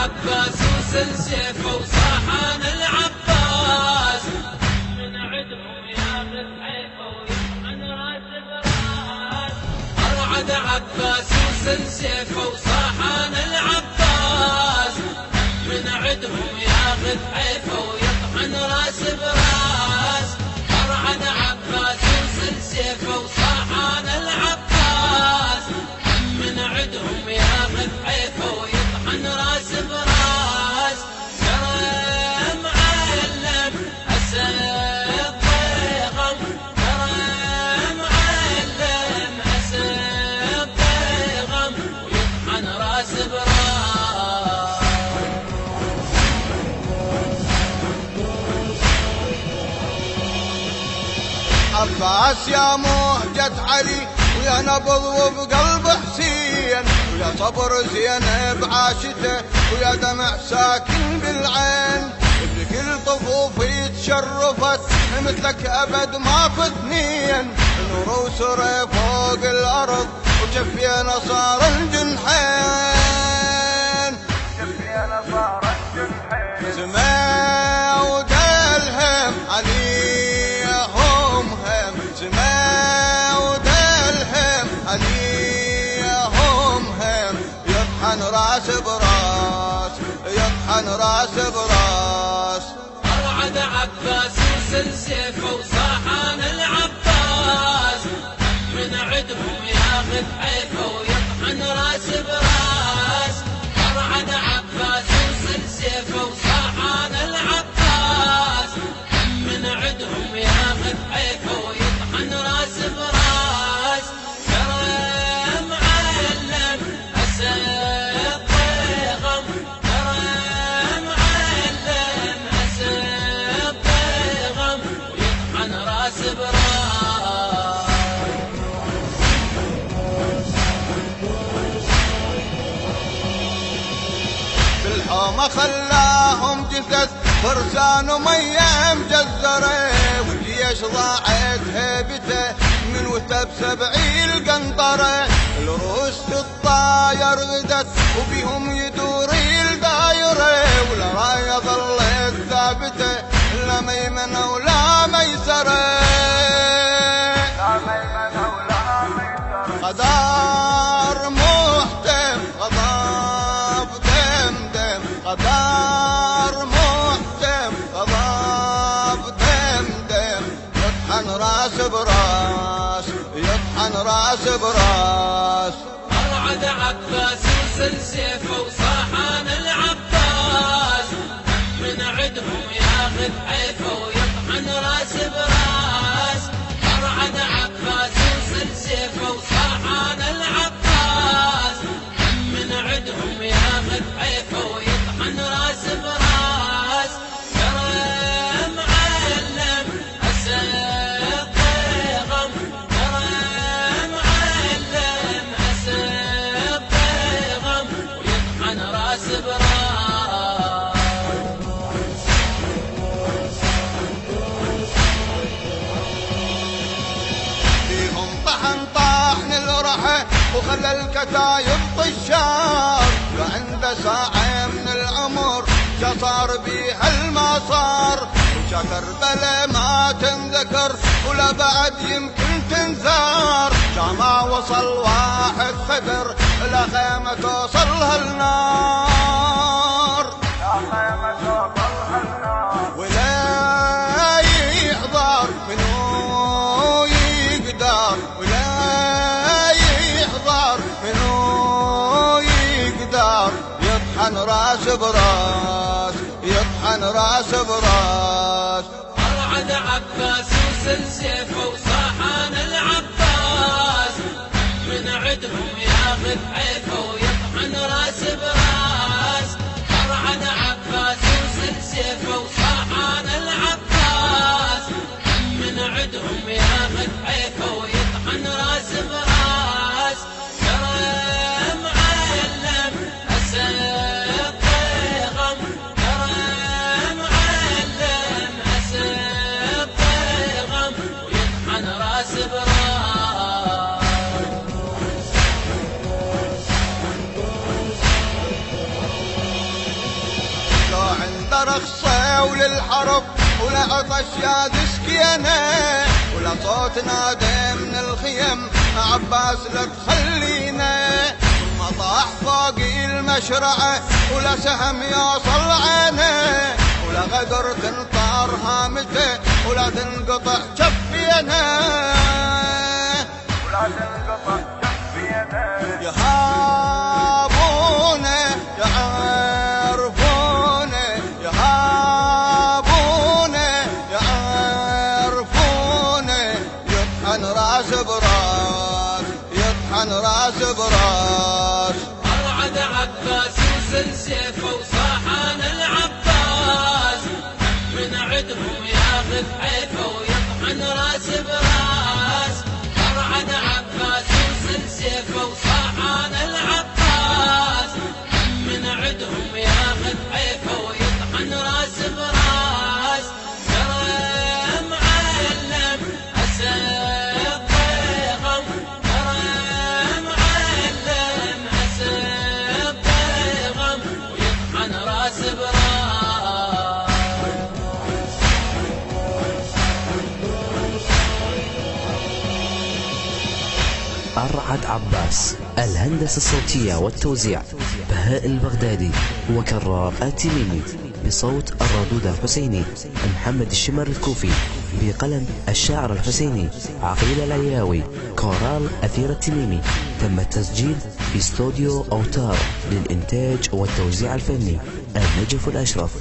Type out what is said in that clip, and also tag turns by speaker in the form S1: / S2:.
S1: عباس وسل سيفه وصاحان العباس من عدهم ياخذ حيفه ويطحن راس براس. أرعد عباس وسل سيفه وصاحان العباس من عدهم ياخذ حيفه ويطحن راس براس. أرعد عباس وسل سيفه وصاحان العباس من عدهم ياخذ حيفه ويطحن راس براس. ترى معلم أسد ضيغم، ترى معلم أسد ضيغم ويطحن راس براس.
S2: عباس يا مهجة علي ويا نبض وبقلب حسين ويا صبر زينب عاشته ويا دمع ساكن بالعين. بكل طفوفي تشرفت مثلك أبد ما في اثنين. نور وسرى فوق الأرض وجفينا صار الجنحين. جفينا صار الجنحين. سما ودلهم عليهم هم، سما ودلهم عليهم هم. يطحن راس براس، يطحن راس براس.
S1: أرعد عباس وسل سيفه وصاحان العباس من عدهم ياخذ حيفه ويطحن راس براس. أرعد عباس وسل سيفه وصاحان العباس من عدهم ياخذ حيفه ويطحن راس براس. ترى معلم أسد ضيغم، ترى معلم أسد ضيغم ويطحن راس براس.
S2: بالحومة خلاهم جثث فرسان ومية مجزرة، والجيش ضاعت هيبته من وثب 70 قنطرة. الروس تطاير غدت وبيهم يدور الدايرة، والراية ظلت ثابتة لا ميمنة ولا ميسرة. غدار محتم غضب دمدم، غدار محتم غضب دمدم. يطحن راس براس، يطحن راس براس.
S1: أرعد عباس وسل سيفه وصاحان العباس من عدهم ياخذ حيفه ويطحن راس براس. أرعد عباس وسل سيفه وصاحان العباس من عدهم ياخذ حيفه ويطحن راس براس. ترى معلم أسد ضيغم، ترى معلم أسد ضيغم ويطحن راس براس.
S2: فيهم طحن طاحن الرحى وخلى الكتايب طشار، وعنده ساعة من العمر شا صار بيها المصار. وشا كربلة ما تنذكر ولا بعد يمكن تنزار. شا ما وصل واحد فدر لا خيمة توصلها النار، ولا يحضر منو يقدر، ولا يحضر منو يقدر. يطحن راس براس، يطحن راس براس.
S1: أرعد عباس وسل سيفه وصاحان العباس من عدهم ياخذ حيفه ويطحن راس براس. أرعد عباس وسل سيفه وصاحان العباس من عدهم ياخذ حيفه ويطحن راس براس. ترى معلم أسد ضيغم، ترى معلم أسد ضيغم ويطحن راس براس.
S2: رخصة وللحرب ولا عطش يا دسكينة ولا صوت نادي من الخيم عباس لا تخلينا ما طاح فوق المشرعة ولا سهم يوصل عينه ولا غدر تنطار هامته ولا تنقطع جفينا ولا تنقطع جفينا يهابونه يعرفونه يهابونه يعرفونه يطحن راس براس يطحن راس براس
S1: أرعد عباس يوصل سيفه وصاحان العباس من عدهم ياخذ حيفه ويطحن راس براس أرعد عباس يوصل سيفه وصاحان العباس من عدهم ياخذ حيفه ويطحن راس براس ترى معلم أسد ضيغم ترى معلم أسد ضيغم ويطحن راس براس
S3: أرعد عباس. الهندسة الصوتية والتوزيع بهاء البغدادي وكرار التميمي. بصوت الردود الحسيني محمد الشمر الكوفي. بقلم الشاعر الحسيني عقيل العياوي. كورال أثير التميمي. تم التسجيل في استوديو أوتار للإنتاج والتوزيع الفني النجف الأشرف.